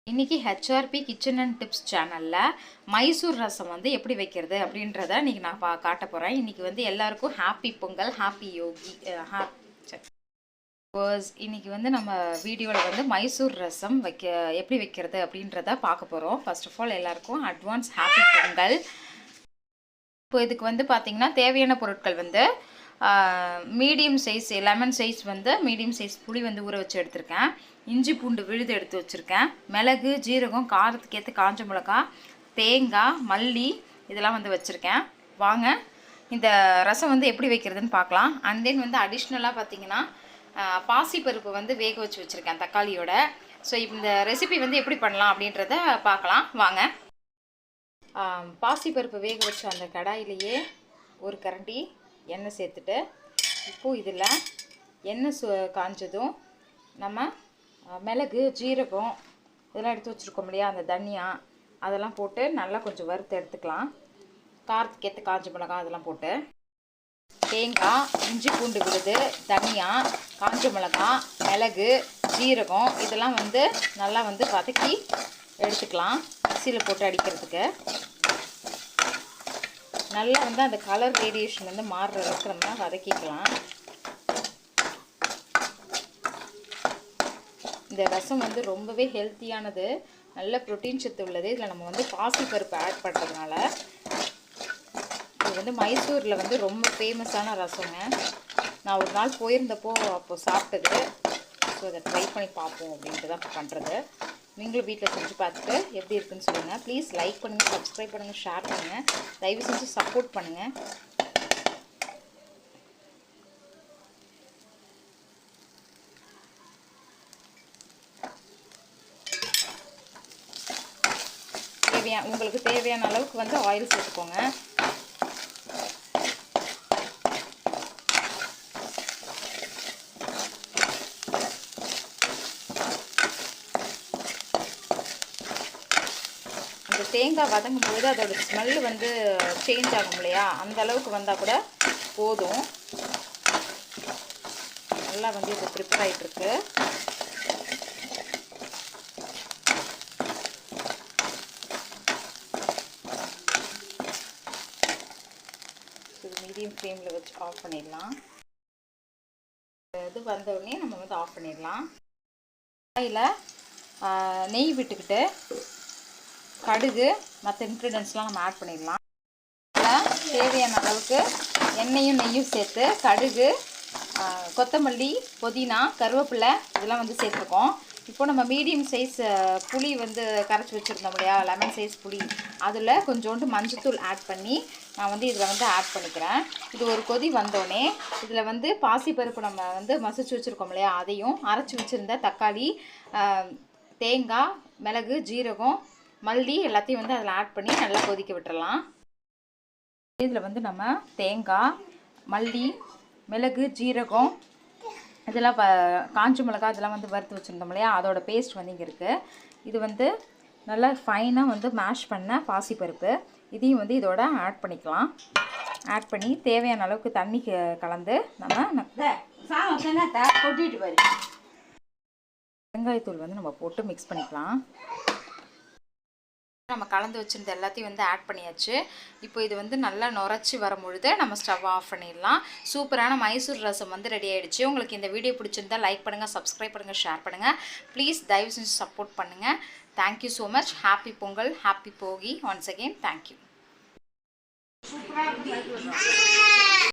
இன்னைக்கு ஹெச்ஆர்பி kitchen and tips சேனலில் மைசூர் ரசம் வந்து எப்படி வைக்கிறது அப்படின்றத இன்றைக்கி நான் காட்ட போகிறேன். இன்றைக்கி வந்து எல்லாருக்கும் ஹாப்பி பொங்கல், ஹாப்பி யோகி இன்னைக்கு வந்து நம்ம வீடியோவில் வந்து மைசூர் ரசம் எப்படி வைக்கிறது அப்படின்றத பார்க்க போகிறோம். ஃபர்ஸ்ட் ஆஃப் ஆல் எல்லாருக்கும் அட்வான்ஸ் ஹாப்பி பொங்கல். இப்போ இதுக்கு வந்து பார்த்திங்கன்னா தேவையான பொருட்கள் வந்து மீடியம் சைஸ் லெமன் சைஸ் வந்து மீடியம் சைஸ் புளி வந்து ஊற வச்சு எடுத்திருக்கேன். இஞ்சி பூண்டு விழுது எடுத்து வச்சுருக்கேன். மிளகு, ஜீரகம், காரத்துக்கு ஏற்ற காஞ்ச மிளகா, தேங்காய், மல்லி இதெல்லாம் வந்து வச்சுருக்கேன். வாங்க இந்த ரசம் வந்து எப்படி வைக்கிறதுன்னு பார்க்கலாம். அண்ட் தென் வந்து அடிஷ்னலாக பார்த்திங்கன்னா பாசிப்பருப்பு வந்து வேக வச்சு வச்சுருக்கேன் தக்காளியோட. ஸோ இந்த ரெசிபி வந்து எப்படி பண்ணலாம் அப்படின்றத பார்க்கலாம் வாங்க. பாசிப்பருப்பு வேக வச்ச அந்த கடாயிலேயே ஒரு கரண்டி எண்ணெய் சேர்த்துட்டு, இப்போது இதில் எண்ணெய் காஞ்சதும் நம்ம மிளகு, ஜீரகம் இதெல்லாம் எடுத்து வச்சுருக்கோம் இல்லையா, அந்த தனியா அதெல்லாம் போட்டு நல்லா கொஞ்சம் வறுத்து எடுத்துக்கலாம். காரத்துக்கு ஏற்ற காஞ்ச மிளகா அதெல்லாம் போட்டு, தேங்காய், இஞ்சி பூண்டு விழுது, தனியா, காஞ்ச மிளகா, மிளகு, ஜீரகம் இதெல்லாம் வந்து நல்லா வந்து வதக்கி எடுத்துக்கலாம். மிக்சியில் போட்டு அடிக்கிறதுக்கு நல்லா வந்து அந்த கலர் வேரியேஷன் வந்து மாறுற அளவுக்கு நம்ம வதக்கிக்கலாம். இந்த ரசம் வந்து ரொம்பவே ஹெல்த்தியானது, நல்ல ப்ரோட்டீன் சத்து உள்ளது. இதில் நம்ம வந்து பாசிப்பருப்பு ஆட் பண்ணுறதுனால இது வந்து மைசூரில் வந்து ரொம்ப ஃபேமஸான ரசங்க. நான் ஒரு நாள் போயிருந்தப்போ அப்போது சாப்பிட்டது. ஸோ அதை ட்ரை பண்ணி பார்ப்போம் அப்படின்ட்டு தான் பண்ணுறது. நீங்களும் வீட்டில் செஞ்சு பார்த்துட்டு எப்படி இருக்குன்னு சொல்லுங்கள். ப்ளீஸ் லைக் பண்ணுங்கள், சப்ஸ்கிரைப் பண்ணுங்கள், ஷேர் பண்ணுங்கள், தயவு செஞ்சு சப்போர்ட் பண்ணுங்கள். உங்களுக்கு தேவையான அளவுக்கு வந்து ஆயில் சேர்த்துக்கோங்க. அந்த தேங்காய் வதங்கும் பொழுது அதோட ஸ்மெல் வந்து சேஞ்ச் ஆகும் இல்லையா, அந்த அளவுக்கு வந்தால் கூட போதும். நல்லா வந்து இது ப்ரிப்பேர் ஆகிட்டுருக்கு. மீடியம் ஃப்ளேமில் வச்சு ஆஃப் பண்ணிடலாம். இது வந்தவுடனே நம்ம வந்து ஆஃப் பண்ணிடலாம். கடாயில் நெய் விட்டுக்கிட்டு கடுகு மற்ற இன்க்ரீடியன்ட்ஸ்லாம் நம்ம ஆட் பண்ணிடலாம். இதில் தேவையான அளவுக்கு எண்ணெயும் நெய்யும் சேர்த்து கடுகு, கொத்தமல்லி, புதினா, கருவேப்பிலை இதெல்லாம் வந்து சேர்த்துருக்கோம். இப்போ நம்ம மீடியம் சைஸ் புளி வந்து கரைச்சி வச்சுருந்தோம் இல்லையா, லெமன் சைஸ் புளி, அதில் கொஞ்சோண்டு மஞ்சத்தூள் ஆட் பண்ணி நான் வந்து இதில் வந்து ஆட் பண்ணிக்கிறேன். இது ஒரு கொதி வந்தோடனே இதில் வந்து பாசிப்பருப்பு நம்ம வந்து மசிச்சு வச்சுருக்கோம் இல்லையா, அதையும் அரைச்சி வச்சுருந்த தக்காளி, தேங்காய், மிளகு, ஜீரகம், மல்லி எல்லாத்தையும் வந்து அதில் ஆட் பண்ணி நல்லா கொதிக்க விட்டுறலாம். இதில் வந்து நம்ம தேங்காய், மல்லி, மிளகு, ஜீரகம் இதெல்லாம் காஞ்ச மிளகா இதெல்லாம் வந்து வறுத்து வச்சுருந்தோம் இல்லையா, அதோட பேஸ்ட் வந்து இங்கே இருக்குது. இது வந்து நல்லா ஃபைனாக வந்து மேஷ் பண்ண பாசிப்பருப்பு, இதையும் வந்து இதோட ஆட் பண்ணிக்கலாம். ஆட் பண்ணி தேவையான அளவுக்கு தண்ணி கலந்து நம்ம வெங்காயத்தூள் வந்து நம்ம போட்டு மிக்ஸ் பண்ணிக்கலாம். நம்ம கலந்து வச்சுருந்த எல்லாத்தையும் வந்து ஆட் பண்ணியாச்சு. இப்போ இது வந்து நல்லா நுரைச்சி வரும்பொழுது நம்ம ஸ்டவ் ஆஃப் பண்ணிடலாம். சூப்பரான மைசூர் ரசம் வந்து ரெடி ஆகிடுச்சு. உங்களுக்கு இந்த வீடியோ பிடிச்சிருந்தா லைக் பண்ணுங்கள், சப்ஸ்கிரைப் பண்ணுங்கள், ஷேர் பண்ணுங்கள். ப்ளீஸ் தயவு செஞ்சு சப்போர்ட் பண்ணுங்கள். Thank you so much. Happy Pongal, happy போகி. Once again thank you.